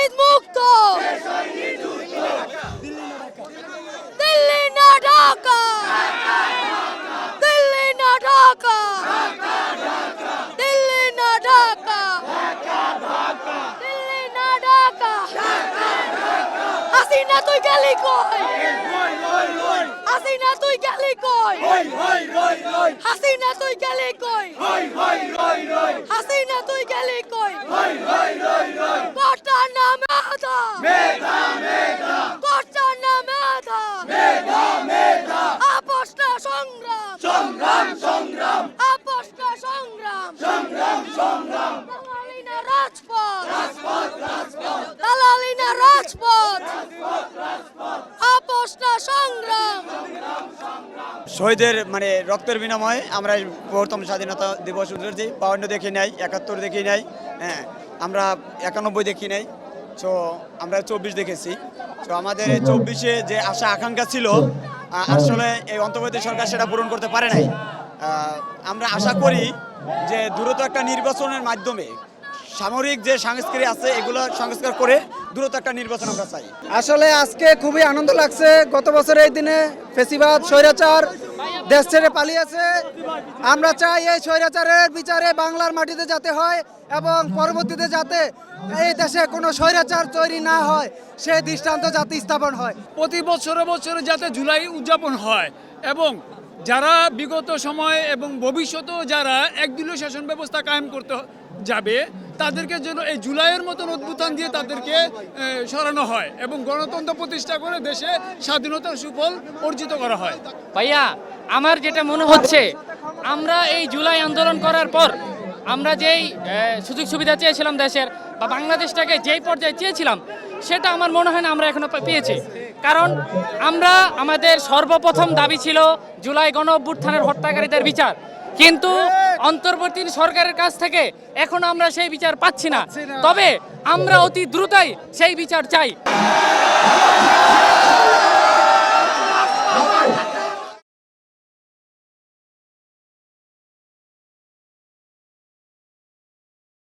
শহীদ মুক্ত দিল্লি না ঢাকা দিল্লি না ঢাকা দিল্লি না ঢাকা দিল্লি না ঢাকা হাসিনা তুই গেলি কই হাসিনা তুই গেলি কই হাসিনা তুই গেলি কই হাসিনা তুই গেলি কই কোটা না মেধা কোটা না মেধা আপোষ না সংগ্রাম আপোষ না সংগ্রাম দালালি না রাজপথ দালালি না রাজপথ আপোষ না সংগ্রাম। শহীদের মানে রক্তের বিনিময়ে আমরা প্রথম স্বাধীনতা দিবস উদযাপন 52 দেখি নাই, 71 দেখি নাই, হ্যাঁ আমরা 91 দেখি নাই, তো আমরা 24 দেখেছি। তো আমাদের 24-এ যে আশা আকাঙ্ক্ষা ছিল আসলে এই অন্তর্বর্তী সরকার সেটা পূরণ করতে পারে নাই। আমরা আশা করি যে দ্রুত একটা নির্বাচনের মাধ্যমে সামরিক যে সংস্কৃতি আছে এগুলো সংস্কার করে দ্রুত একটা নির্বাচন আমরা চাই। আসলে আজকে খুবই আনন্দ লাগছে। গত বছর এই দিনে ফেসিবাদ স্বৈরাচার দেশ ছেড়ে পালিয়েছে। আমরা চাই এই স্বৈরাচারের বিচারে বাংলার মাটিতে যাতে হয় এবং পরবর্তীতে যাতে এই দেশে কোনো স্বৈরাচার তৈরি না হয় সেই দৃষ্টান্ত যাতে স্থাপন হয়। প্রতি বছরে বছরে যাতে জুলাই উদযাপন হয় এবং যারা বিগত সময় এবং ভবিষ্যতেও যারা একদলীয় শাসন ব্যবস্থা কায়েম করতে যাবে তাদেরকে যেন এই জুলাইয়ের মতন উদ্বোধন দিয়ে তাদেরকে সরানো হয় এবং গণতন্ত্র প্রতিষ্ঠা করে দেশে স্বাধীনতার সুফল অর্জিত করা হয়। ভাইয়া আমার যেটা মনে হচ্ছে আমরা এই জুলাই আন্দোলন করার পর আমরা যেই সুযোগ সুবিধা চেয়েছিলাম দেশের বা বাংলাদেশটাকে যেই পর্যায়ে চেয়েছিলাম সেটা আমার মনে হয় না আমরা এখনো পেয়েছি। কারণ আমরা আমাদের সর্বপ্রথম দাবি ছিল জুলাই গণ অভ্যুত্থানের হত্যাকারীদের বিচার, কিন্তু অন্তর্বর্তী সরকারের কাছ থেকে এখনো আমরা সেই বিচার পাচ্ছি না। তবে আমরা অতি দ্রুতই সেই বিচার চাই।